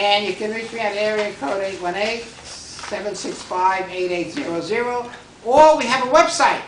And you can reach me at area code 818-765-8800. Or we have a website,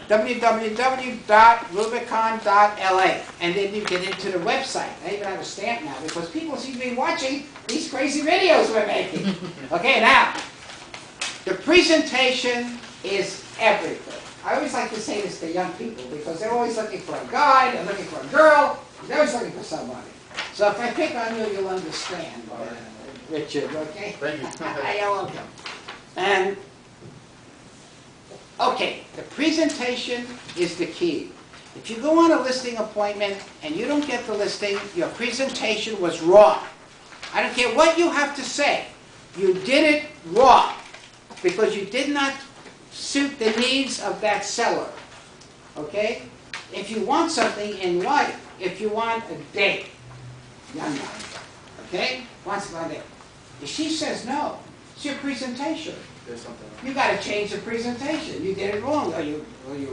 www.rubicon.la. And then you get into the website. I even have a stamp now because people seem to be watching these crazy videos we're making. Okay, now, the presentation is everything. I always like to say this to young people because they're always looking for a guy, they're looking for a girl, they're always looking for somebody. So if I pick on you, you'll understand, Richard, okay? Thank you. You're welcome. And, okay, the presentation is the key. If you go on a listing appointment and you don't get the listing, your presentation was wrong. I don't care what you have to say. You did it wrong because you did not suit the needs of that seller. Okay? If you want something in life, if you want a date, young man, okay? Wants a date. If she says no, it's your presentation. There's something wrong. You got to change the presentation. You did it wrong, or you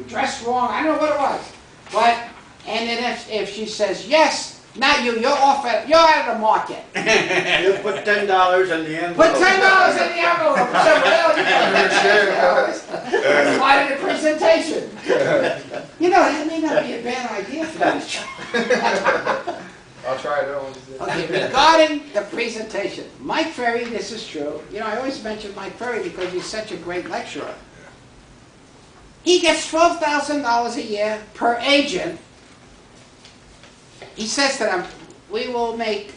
dressed wrong. I don't know what it was. But and then if she says yes, now you're out of the market. You put $10 in the envelope. Put $10 in the envelope. That's part of the presentation. You know, that may not be a bad idea for that. I'll try it out. Okay, regarding the presentation, Mike Ferry, this is true. You know, I always mention Mike Ferry because he's such a great lecturer. He gets $12,000 a year per agent. He says to them, we will make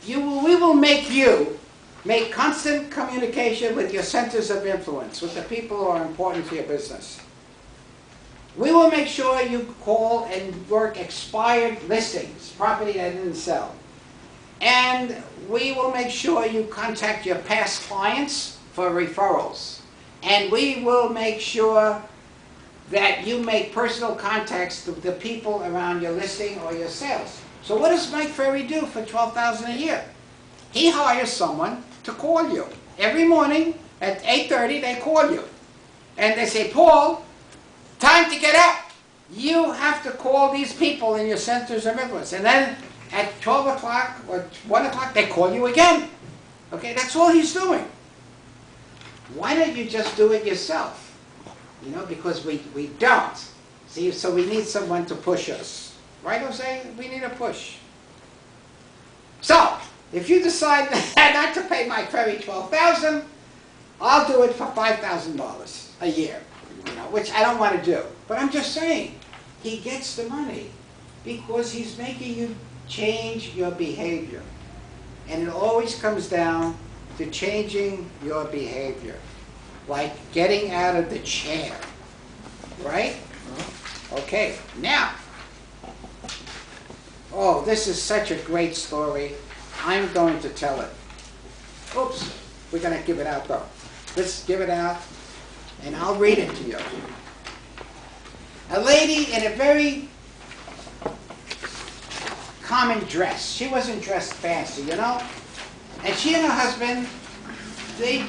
you make constant communication with your centers of influence, with the people who are important to your business. We will make sure you call and work expired listings, property that didn't sell. And we will make sure you contact your past clients for referrals. And we will make sure that you make personal contacts to the people around your listing or your sales. So what does Mike Ferry do for $12,000 a year? He hires someone to call you. Every morning at 8:30 they call you. And they say, Paul, time to get up. You have to call these people in your centers of influence. And then at 12 o'clock or 1 o'clock they call you again. Okay, that's all he's doing. Why don't you just do it yourself? You know, because we don't. See, so we need someone to push us. Right, Jose? We need a push. So, if you decide not to pay Mike Ferry $12,000, I'll do it for $5,000 a year. You know, which I don't want to do. But I'm just saying, he gets the money because he's making you change your behavior. And it always comes down to changing your behavior. Like getting out of the chair, right? Okay, now, oh, this is such a great story. I'm going to tell it. Oops, we're going to give it out though. Let's give it out, and I'll read it to you. A lady in a very common dress. She wasn't dressed fancy, you know? And she and her husband, they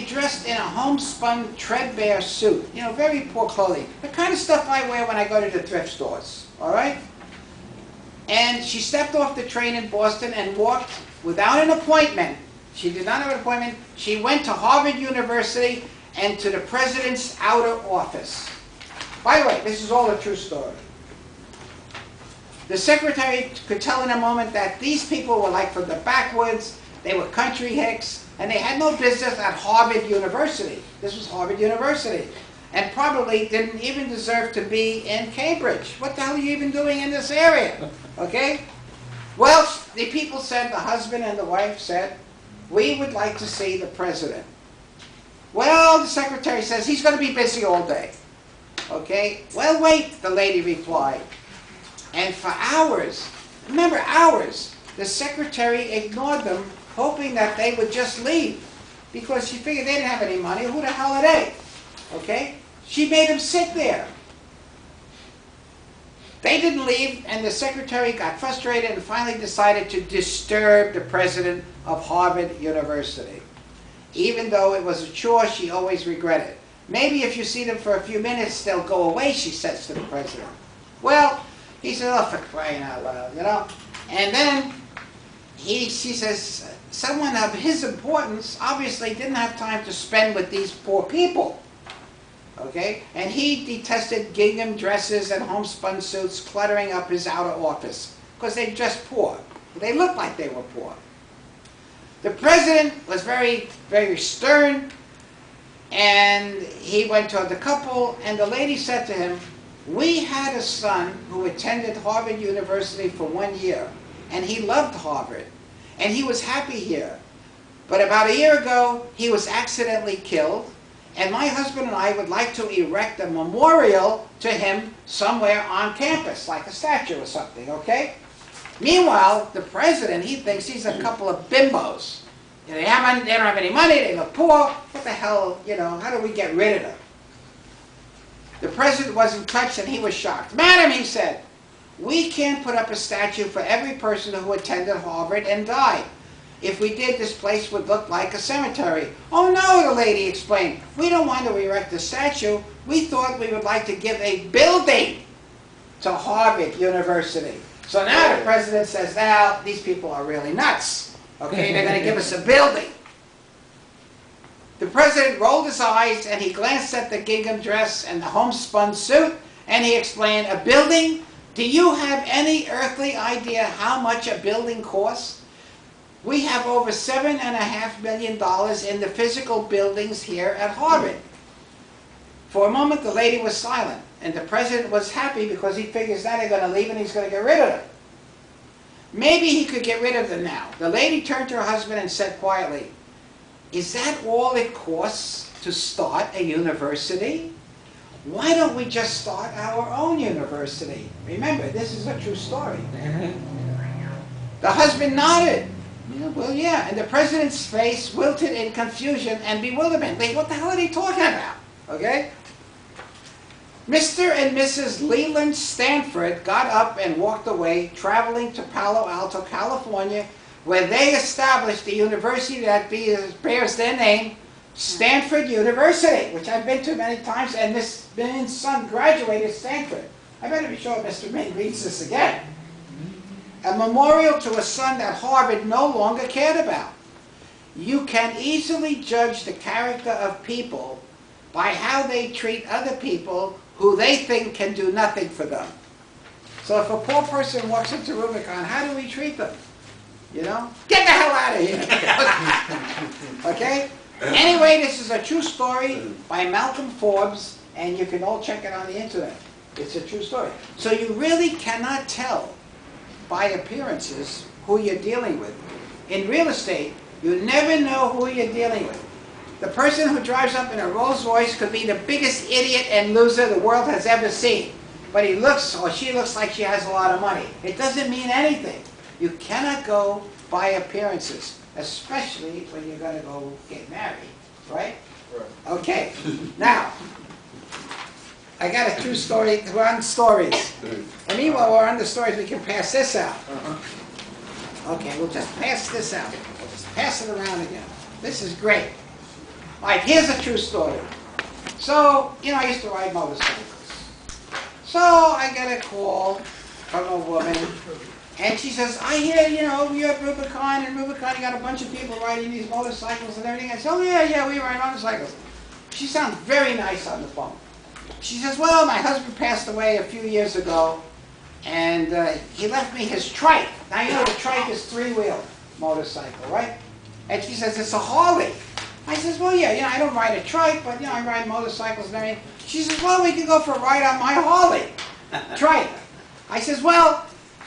dressed in a homespun threadbare suit. You know, very poor clothing. The kind of stuff I wear when I go to the thrift stores, all right? And she stepped off the train in Boston and walked without an appointment. She did not have an appointment. She went to Harvard University and to the president's outer office. By the way, this is all a true story. The secretary could tell in a moment that these people were like from the backwoods, they were country hicks, and they had no business at Harvard University. This was Harvard University. And probably didn't even deserve to be in Cambridge. What the hell are you even doing in this area? Okay? Well, the people said, the husband and the wife said, we would like to see the president. Well, the secretary says, he's going to be busy all day. Okay? Well, wait, the lady replied. And for hours, remember hours, the secretary ignored them, hoping that they would just leave. Because she figured they didn't have any money. Who the hell are they? Okay? She made them sit there. They didn't leave, and the secretary got frustrated and finally decided to disturb the president of Harvard University. Even though it was a chore she always regretted. Maybe if you see them for a few minutes, they'll go away, she says to the president. Well, he said, oh, for crying out loud, you know. And then she says, someone of his importance obviously didn't have time to spend with these poor people. Okay? And he detested gingham dresses and homespun suits cluttering up his outer office because they dressed poor. They looked like they were poor. The president was very, very stern, and he went toward the couple, and the lady said to him, "We had a son who attended Harvard University for 1 year, and he loved Harvard, and he was happy here. But about a year ago, he was accidentally killed, and my husband and I would like to erect a memorial to him somewhere on campus, like a statue or something, okay?" Meanwhile, the president, he thinks he's a couple of bimbos. You know, they don't have any money, they look poor. What the hell, you know, how do we get rid of them? The president wasn't touched and he was shocked. "Madam," he said, "we can't put up a statue for every person who attended Harvard and died. If we did, this place would look like a cemetery." "Oh no," the lady explained, "we don't want to erect a statue. We thought we would like to give a building to Harvard University." So now the president says, "Now, these people are really nuts. Okay, they're going to give us a building." The president rolled his eyes and he glanced at the gingham dress and the homespun suit and he explained, "A building? Do you have any earthly idea how much a building costs? We have over $7.5 million in the physical buildings here at Harvard." For a moment, the lady was silent, and the president was happy because he figures now they're going to leave and he's going to get rid of them. Maybe he could get rid of them now. The lady turned to her husband and said quietly, "Is that all it costs to start a university? Why don't we just start our own university?" Remember, this is a true story. The husband nodded. "Yeah, well, yeah." And the president's face wilted in confusion and bewilderment. Like, what the hell are they talking about? Okay? Mr. and Mrs. Leland Stanford got up and walked away, traveling to Palo Alto, California, where they established the university that bears their name, Stanford University, which I've been to many times, and Miss Min's son graduated Stanford. I better be sure Mr. Min reads this again. A memorial to a son that Harvard no longer cared about. You can easily judge the character of people by how they treat other people who they think can do nothing for them. So if a poor person walks into Rubicon, how do we treat them? You know? Get the hell out of here! Okay? Anyway, this is a true story by Malcolm Forbes, and you can all check it on the internet. It's a true story. So you really cannot tell by appearances who you're dealing with. In real estate, you never know who you're dealing with. The person who drives up in a Rolls Royce could be the biggest idiot and loser the world has ever seen. But he looks, or she looks like she has a lot of money. It doesn't mean anything. You cannot go by appearances, especially when you're going to go get married, right? Right. Okay, now, I got a true story. We're on stories. And meanwhile, we're on the stories, we can pass this out. Okay, we'll just pass this out. We'll just pass it around again. This is great. All right, here's a true story. So, you know, I used to ride motorcycles. So I get a call from a woman, and she says, "I hear, you know, you're at Rubicon, and Rubicon, you got a bunch of people riding these motorcycles and everything." I said, "Oh, yeah, we ride motorcycles." She sounds very nice on the phone. She says, "Well, my husband passed away a few years ago, and he left me his trike." Now, you know, the trike is three-wheel motorcycle, right? And she says, "It's a Harley." I says, "Well, yeah, you know, I don't ride a trike, but, you know, I ride motorcycles and everything." She says, "Well, we can go for a ride on my Harley trike." I says, "Well,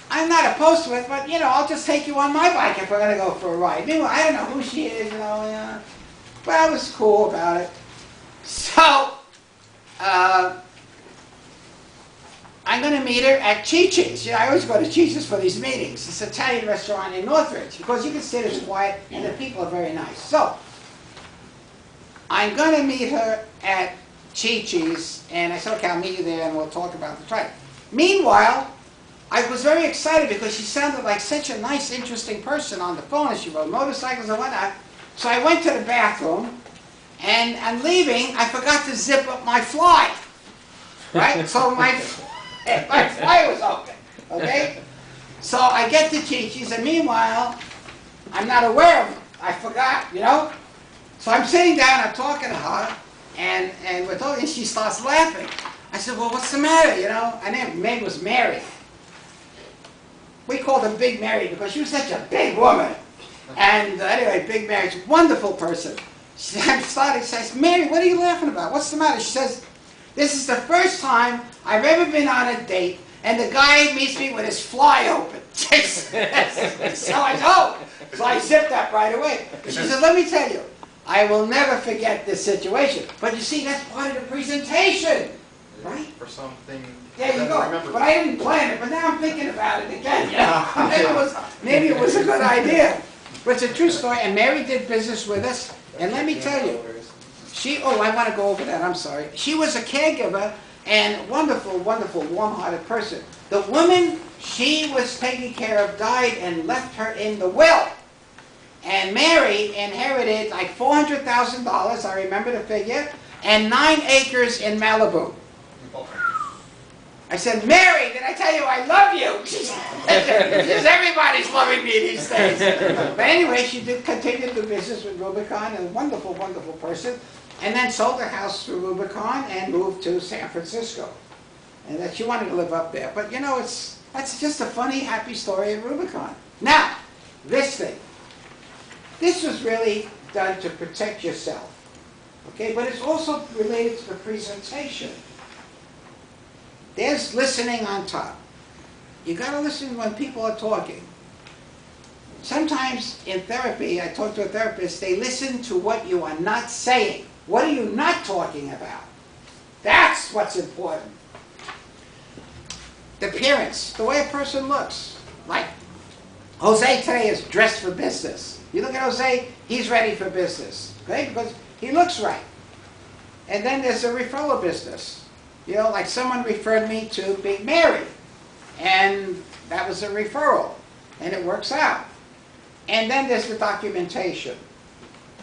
I'm not opposed to it, but, you know, I'll just take you on my bike if we're going to go for a ride." Meanwhile, I don't know who she is, you know, but I was cool about it. So, I'm going to meet her at Chi-Chi's. You know, I always go to Chi-Chi's for these meetings. It's an Italian restaurant in Northridge, because you can sit, it's quiet, and the people are very nice. So, I'm going to meet her at Chi-Chi's, and I said, "Okay, I'll meet you there and we'll talk about the trike." Meanwhile, I was very excited because she sounded like such a nice, interesting person on the phone, and she rode motorcycles and whatnot. So I went to the bathroom, and on leaving, I forgot to zip up my fly. Right? So my fly was open. Okay? So I get to Chi-Chi's, and meanwhile, I'm not aware of. I forgot, you know? So I'm sitting down, I'm talking to her, and we're talking, and she starts laughing. I said, well, what's the matter, you know? Her name was Mary. We called her Big Mary because she was such a big woman. And anyway, Big Mary's a wonderful person. I started, says, Mary, what are you laughing about? What's the matter? She says, this is the first time I've ever been on a date, and the guy meets me with his fly open. So I said, oh. So I zipped up right away. She said, let me tell you, I will never forget this situation. But you see, that's part of the presentation, right? For something. There you go. But I didn't plan it, but now I'm thinking about it again. You know? maybe it was a good idea. But it's a true story, and Mary did business with us, and let me tell you, I want to go over that, I'm sorry. She was a caregiver and wonderful, wonderful, warm-hearted person. The woman she was taking care of died and left her in the will. And Mary inherited like $400,000, I remember the figure, and 9 acres in Malibu. I said, Mary, did I tell you I love you? She says, everybody's loving me these days. But anyway, she did continue to do business with Rubicon, a wonderful, wonderful person, and then sold her house through Rubicon and moved to San Francisco. And that she wanted to live up there. But you know, that's just a funny, happy story of Rubicon. Now, this thing. This was really done to protect yourself. Okay, but it's also related to the presentation. There's listening on top. You got to listen when people are talking. Sometimes in therapy, I talk to a therapist, they listen to what you are not saying. What are you not talking about? That's what's important. The appearance, the way a person looks. Like, Jose today is dressed for business. You look at Jose, he's ready for business. Okay, because he looks right. And then there's the referral business. You know, like someone referred me to Big Mary. And that was a referral. And it works out. And then there's the documentation.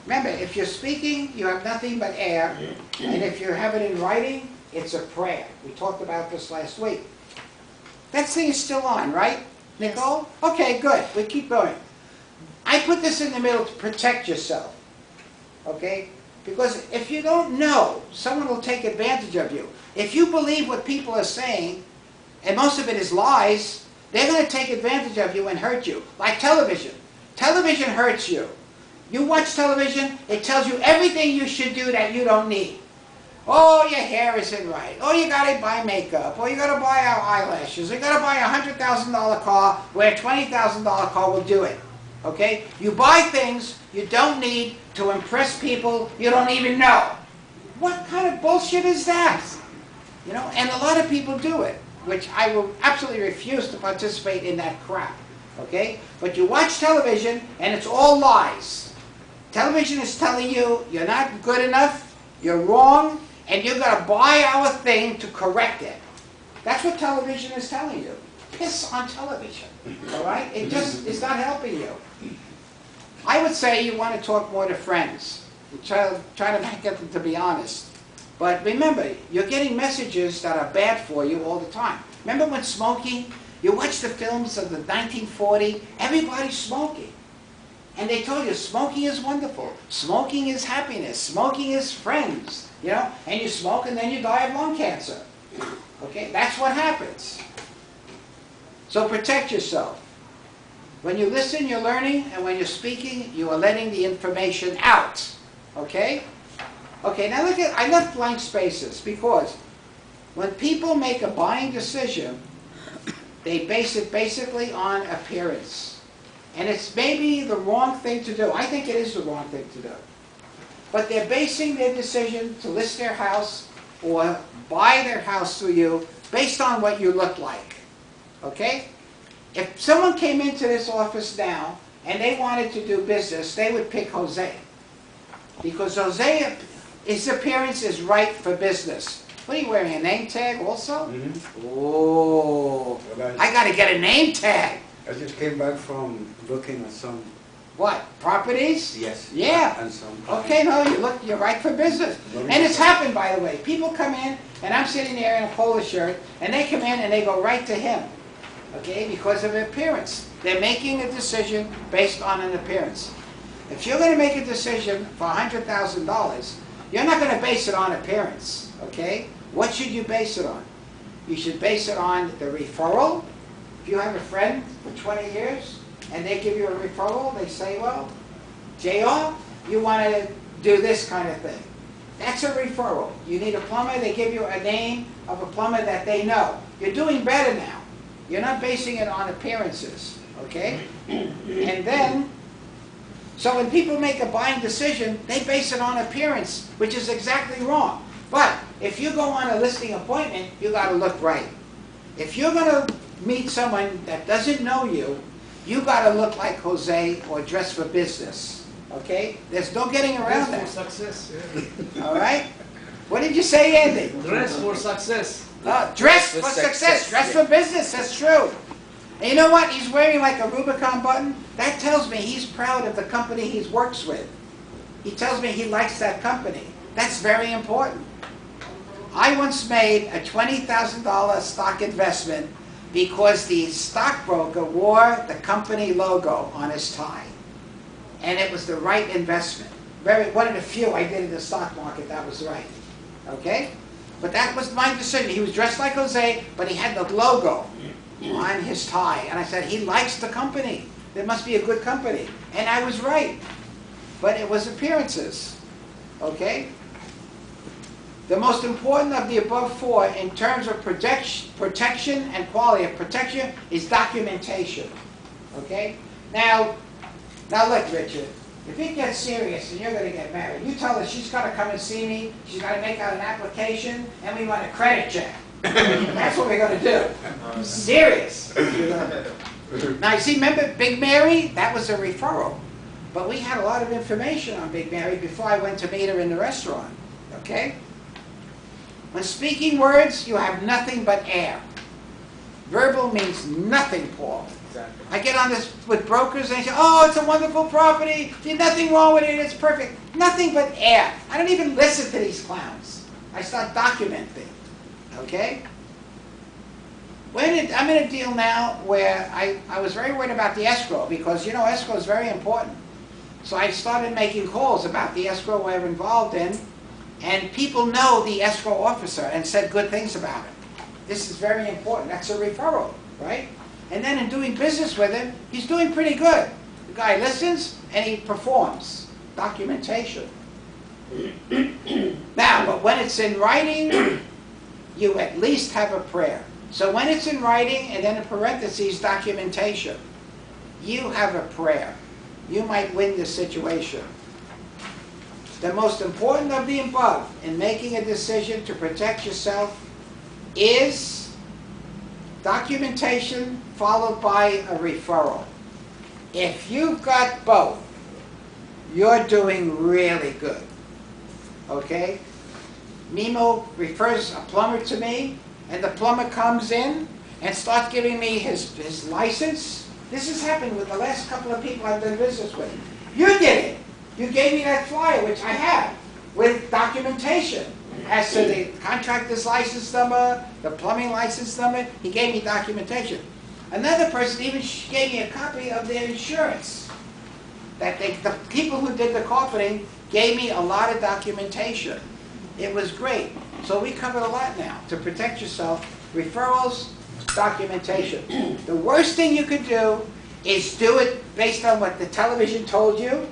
Remember, if you're speaking, you have nothing but air. And if you have it in writing, it's a prayer. We talked about this last week. That thing is still on, right, Nicole? Okay, good. We keep going. I put this in the middle to protect yourself. Okay? Because if you don't know, someone will take advantage of you. If you believe what people are saying, and most of it is lies, they're going to take advantage of you and hurt you. Like television. Television hurts you. You watch television, it tells you everything you should do that you don't need. Oh, your hair isn't right. Oh, you got to buy makeup. Oh, you got to buy our eyelashes. You got to buy a $100,000 car where a $20,000 car will do it. Okay? You buy things you don't need to impress people you don't even know. What kind of bullshit is that? You know, and a lot of people do it, which I will absolutely refuse to participate in that crap. Okay? But you watch television and it's all lies. Television is telling you you're not good enough, you're wrong, and you've got to buy our thing to correct it. That's what television is telling you. Piss on television. All right? It just is not helping you. I would say you want to talk more to friends. Try to get them to be honest. But remember, you're getting messages that are bad for you all the time. Remember when smoking? You watch the films of the 1940, everybody's smoking. And they told you smoking is wonderful. Smoking is happiness. Smoking is friends. You know? And you smoke and then you die of lung cancer. Okay? That's what happens. So protect yourself. When you listen, you're learning, and when you're speaking, you are letting the information out. Okay? Okay, now look at, I left blank spaces because when people make a buying decision, they base it basically on appearance. And it's maybe the wrong thing to do. I think it is the wrong thing to do. But they're basing their decision to list their house or buy their house through you based on what you look like. Okay? If someone came into this office now and they wanted to do business, they would pick Jose. Because Jose, his appearance is right for business. What are you wearing, a name tag also? Mm-hmm. Oh, I got to get a name tag. I just came back from looking at some. What, properties? Yes. Yeah. And some. Okay, no, you're right for business. And it's happened, by the way. People come in, and I'm sitting there in a polo shirt, and they come in and they go right to him. okay, because of appearance. They're making a decision based on an appearance. If you're going to make a decision for $100,000, you're not going to base it on appearance, okay? What should you base it on? You should base it on the referral. If you have a friend for 20 years and they give you a referral, they say, well, JR, you want to do this kind of thing. That's a referral. You need a plumber, they give you a name of a plumber that they know. You're doing better now. You're not basing it on appearances, okay? And then, so when people make a buying decision, they base it on appearance, which is exactly wrong. But if you go on a listing appointment, you got to look right. If you're going to meet someone that doesn't know you, you got to look like Jose or dress for business, okay? There's no getting around that. Dress for success. Yeah. All right? What did you say, Andy? Dress for success. Dress for success, dress for business, that's true. And you know what? He's wearing like a Rubicon button. That tells me he's proud of the company he works with. He tells me he likes that company. That's very important. I once made a $20,000 stock investment because the stockbroker wore the company logo on his tie. And it was the right investment. One of the few I did in the stock market that was right. Okay? But that was my decision. He was dressed like Jose, but he had the logo on his tie. And I said, he likes the company. There must be a good company. And I was right. But it was appearances. Okay? The most important of the above four in terms of protection and quality of protection is documentation. Okay? Now look, Richard. If it gets serious and you're going to get married, you tell her she's got to come and see me, she's got to make out an application, and we want a credit check. That's what we're going to do. Serious. Now, you see, remember Big Mary? That was a referral. But we had a lot of information on Big Mary before I went to meet her in the restaurant. Okay? When speaking words, you have nothing but air. Verbal means nothing, Paul. Exactly. I get on this with brokers and they say, oh, it's a wonderful property. There's nothing wrong with it. It's perfect. Nothing but air. I don't even listen to these clowns. I start documenting. Okay? I'm in a deal now where I was very worried about the escrow because, you know, escrow is very important. So I started making calls about the escrow we're involved in, and people know the escrow officer and said good things about it. This is very important. That's a referral, right? And then in doing business with him, he's doing pretty good. The guy listens and he performs. Documentation. Now, but when it's in writing, you at least have a prayer. So when it's in writing and then in parentheses, documentation, you have a prayer. You might win the situation. The most important of the above in making a decision to protect yourself is documentation followed by a referral. If you've got both, you're doing really good. Okay? Mimo refers a plumber to me, and the plumber comes in and starts giving me his license. This has happened with the last couple of people I've done business with. You did it. You gave me that flyer, which I have, with documentation as to the contractor's license number, the plumbing license number. He gave me documentation. Another person even gave me a copy of their insurance. The people who did the carpeting gave me a lot of documentation. It was great. So we covered a lot now to protect yourself. Referrals, documentation. The worst thing you could do is do it based on what the television told you,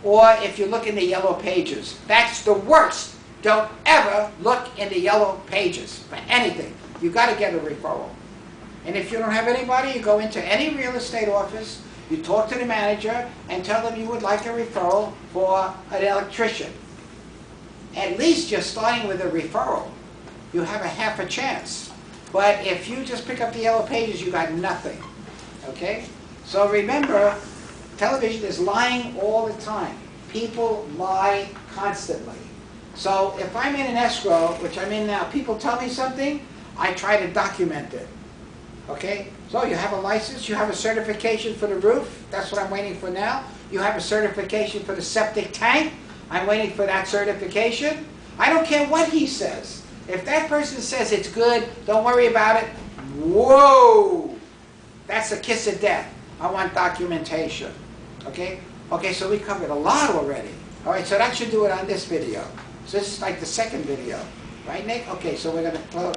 or if you look in the yellow pages. That's the worst. Don't ever look in the yellow pages for anything. You've got to get a referral. And if you don't have anybody, you go into any real estate office, you talk to the manager, and tell them you would like a referral for an electrician. At least you're starting with a referral. You have a half a chance. But if you just pick up the yellow pages, you got nothing. Okay? So remember, television is lying all the time. People lie constantly. So if I'm in an escrow, which I'm in now, people tell me something, I try to document it. Okay? So you have a license, you have a certification for the roof, that's what I'm waiting for now. You have a certification for the septic tank, I'm waiting for that certification. I don't care what he says. If that person says it's good, don't worry about it. Whoa! That's the kiss of death. I want documentation. Okay? Okay, so we covered a lot already. All right, so that should do it on this video. So this is like the second video. Right, Nick? Okay, so we're going to